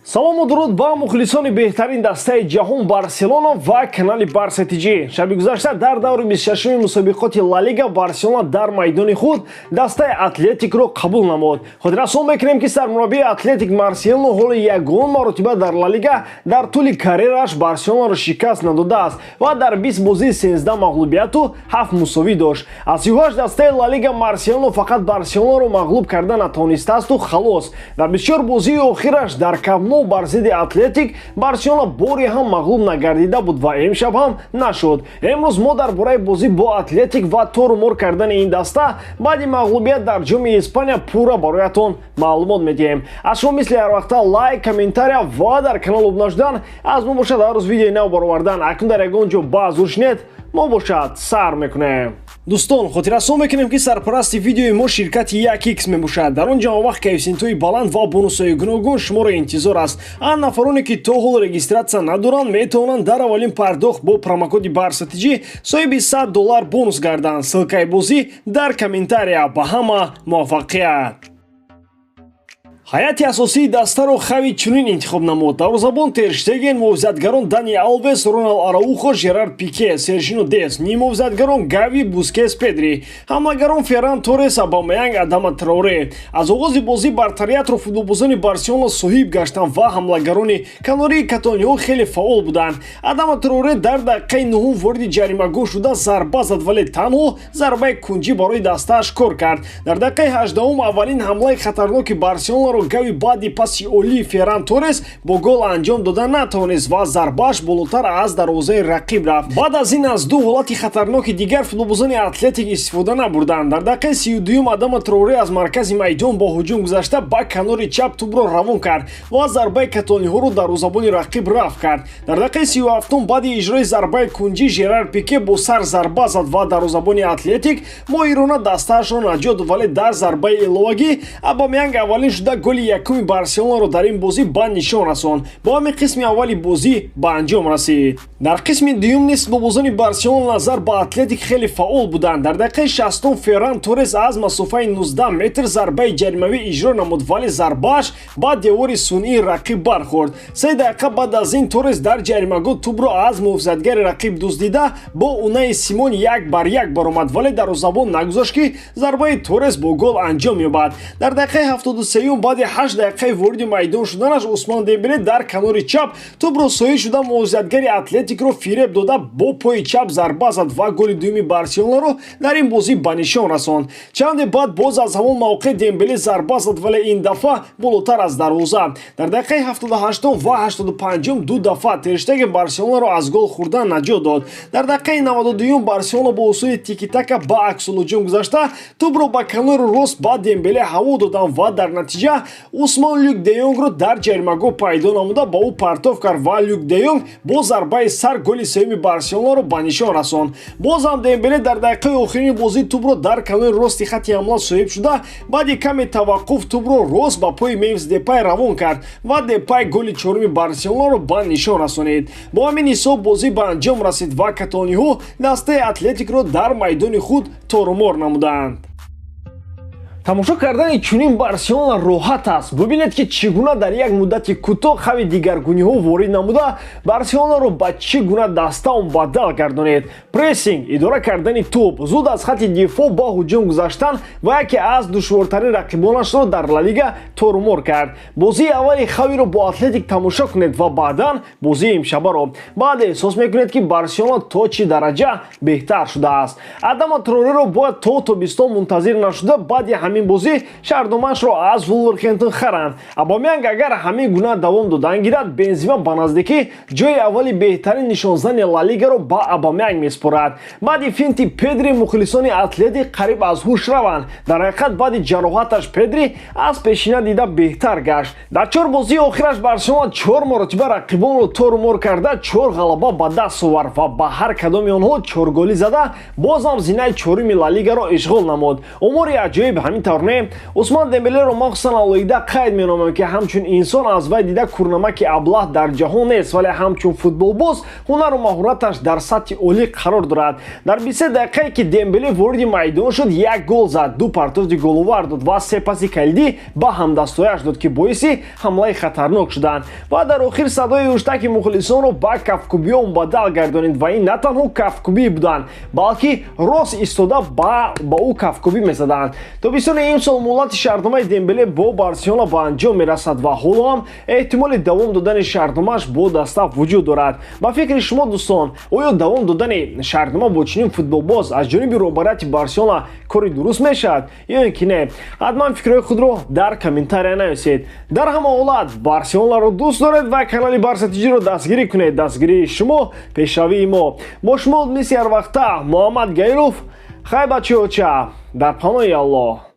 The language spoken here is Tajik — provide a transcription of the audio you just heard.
салому дуруд ба мухлисони беҳтарин дастаи ҷаҳон барселона ва канали БАРСЕТЖ. шаби гузашта дар даври 26-уми мусобиқоти ла лига барселона дар майдони худ дастаи атлетикро қабул намуд. хотиррасон мекунем ки сармураббии атлетик Барселона ҳоли ягон маротиба дар ла лига дар тӯли карьерааш барселонаро шикаст надодааст ва дар 20 бозии 13 мағлубияту 7 мусовӣ дошт. аз 38 дастаи ла лига барселона фақат барселонаро мағлуб карда натавонистасту халос. дар бисёр бозии охираш дар камно бар зидди атлетик барселона бори ҳам мағлуб нагардида буд ва имшаб ҳам нашуд. имрӯз мо дар бораи бозӣ бо атлетик ва торумор кардани ин даста баъди мағлубият дар ҷоми испания пурра бароятон маълумот медиҳем. аз шумо мисли ҳарвақта лайк, комментария ва дар канал обуна шудан аз мо бошад ҳар рӯз видеои нав баровардан. акнун дар ягон ҷо ба зур шинед мо бошад сар мекунем. дӯстон, хотиррасон мекунем ки сарпарасти видеои мо ширкати 1x мебошад. дар он ҷамъовақт коэффициентҳои баланд ва бонусҳои гуногун шуморо интизор аст. ан нафароне ки то ҳол регистратсия надоранд метавонанд дар аввалин пардохт бо промокоди БАРСЕТЖ соҳиби $100 бонус гарданд. ссилкаи бозӣ дар комментария. ба ҳама муваффақият. ҳайати асосии дастаро хави чунин интихоб намуд: дарвозабон Тер Штеген, муҳофизатгарон Дани Алвес, Ронал Араухо, Жерар Пике, Сержино Дес, нимуҳофизатгарон Гави, Бускес, Педри, ҳамлагарон Ферран Торрес, Абамеянг, Адама Траоре. аз оғози бозӣ бартариятро футболбозони Барселона соҳиб гаштанд ва ҳамлагарони Канории Каталонияҳо хеле фаъол буданд. Адама Траоре дар дақиқаи 9 ворди ҷаримагоҳ шуда зарба зад, вале танҳо зарбаи кунҷӣ барои дастааш кор кард. дар дақиқаи 18 аввалин ҳамлаи хатарноки Барселонаро Гави баъди паси олии Ферран Торрес бо гол анҷом дода натавонист ва зарбааш болотар аз дарвозаи рақиб рафт. баъд аз ин аз ду ҳолати хатарноки дигар футболбозони атлетик истифода набурданд. дар дақиқаи 32 Адама Траоре аз маркази майдон бо ҳуҷум гузашта ба канори чап тӯбро равон кард ва зарбаи католониҳоро дарвозабони рақиб рафт кард. дар дақиқаи 37 баъди иҷрои зарбаи кунҷӣ Жерар Пике бо сар зарба зад ва дарвозабони атлетик моҳирона дастаашро наҷот дод, вале дар зарбаи иловагӣ Абамеянг аввалин шуда голи якуми Барселонаро дар ин бозӣ ба нишон расонд. бо ҳамин қисми аввали бозӣ ба анҷом расид. дар қисми дуюм низ футболбозони Барселона назар ба атлетик хеле фаъол буданд. дар дақиқаи 60 Ферран Торрес аз масофаи 19 метр зарбаи ҷаримавӣ иҷро намуд, вале зарбааш ба девори сунъии рақиб бархӯрд. 3 дақиқа баъд аз ин Торрес дар ҷаримагоҳ тӯбро аз муҳофизатгари рақиб дуздида бо Унаи Симон 1-1 баромад, вале дарвозабон нагузошт ки зарбаи Торрес бо гол анҷом ёбад. дар дақиқаи 73 баъди 8 дақиқаи вориди майдон шуданаш Усмон Дембеле дар канори чап тӯбро соҳӣ шуда муҳофизатгари атлетикро фиреб дода бо пои чап зарба зад ва голи дуюми Барселонаро дар ин бозӣ ба нишон расонд. чанде баъд боз аз ҳамон мавқеъ Дембеле зарба зад, вале ин дафъа болотар аз дарвоза. дар дақиқаи 78 ва 85 ду дафъа Тер Штеген Барселонаро аз гол хӯрдан наҷот дод. дар дақиқаи 92 Барселона бо усули тики-така ба аксулҳуҷум гузашта тӯбро ба канори рост ба Дембеле ҳаво доданд ва дар натиҷа Усмон Люк де Йонгро дар ҷаримагоҳ пайдо намуда ба ӯ партов кард ва Люк де Йонг бо зарбаи сар голи сеюми Барселонаро ба нишон расонд. боз ҳам Дембеле дар дақиқаи охирини бозӣ тӯбро дар канори рости хатти ҳамла соҳиб шуда баъди каме таваққуф тӯбро рост ба пои Мемфис Депай равон кард ва Депай голи чоруми Барселонаро ба нишон расонид. бо ҳамин ҳисоб бозӣ ба анҷом расид ва каталониҳо дастаи атлетикро дар майдони худ торумор намуданд. тамошо кардани чунин Барселона роҳат аст. бубинед ки чӣ гуна дар як муддати кӯтоҳ хави дигаргуниҳо ворид намуда Барселонаро ба чӣ гуна дастаон бадал гардонед. прессинг, идора кардани тӯб, зуд аз хатти дифоъ ба ҳуҷум гузаштан ва яке аз душвортарин рақибонашро дар ла лига торумор кард. бозии аввали хавиро бо атлетик тамошо кунед ва баъдан бозии имшабаро. баъд эҳсос мекунед ки Барселона то чӣ дараҷа беҳтар шудааст. Адама Траореро бояд то тобистон мунтазир нашуда баъди ҳамин бозӣ шаҳрдомашро аз Вулверхэмптон харанд. Абамеянг агар ҳамин гуна давом додан гирад, Бензима ба наздикӣ ҷои аввали беҳтарин нишонзани ла лигаро ба Абамеянг меспорад. баъди финти Педри мухлисони атлетик қариб аз ҳуш раванд. дар ҳақиқат баъди ҷароҳаташ Педри аз пешина дида беҳтар гашт. дар 4 бозии охираш Барселона 4 маротиба рақибонро торумор карда 4 ғалаба ба даст овард ва ба ҳар кадоми онҳо 4 голи зада бозам зинаи чоруми ла лигаро ишғол намуд. омори аҷоиб ҳамин тавр не? Усмон Дембелеро махсусан алоҳида қайд меномам ки ҳамчун инсон аз вай дида курнамаки аблаҳ дар ҷаҳон нест, вале ҳамчун футболбоз ҳунару маҳораташ дар сатҳи олӣ қарор дорад. Дар 20 дақиқае ки Дембеле вориди майдон шуд, 1 гол зад, 2 партофи головар дод ва 3 паси калидӣ ба ҳамдастояш дод ки боиси ҳамлаи хатарнок шуданд. ва дар охир садои уштаки мухлисонро ба кафкубиён бадал гардонид ва ин на танҳо кафкубӣ буданд, балки рост истода ба ӯ кафкубӣ мезаданд. Тобистони имсол муҳлати шартномаи Дембеле бо Барселона ба анҷом мерасад ва ҳоло ҳам эҳтимоли давом додани шартномааш бо даста вуҷуд дорад. Ба фикри шумо дӯстон, оё давом додани шартнома бо чунин футболбоз аз ҷониби роҳбарияти Барселона кори дуруст мешавад ё ин ки не? ҳатман фикрҳои худро дар комментария нависед. дар ҳама ҳолат Барселонаро дӯст доред ва канали барсатиҷиро дастгирӣ кунед. Дастгирии шумо пешравии мо. бо шумо мисли ҳар вақта Муҳаммад Гайров. хай бачаҳоча, дар паноҳи Аллоҳ.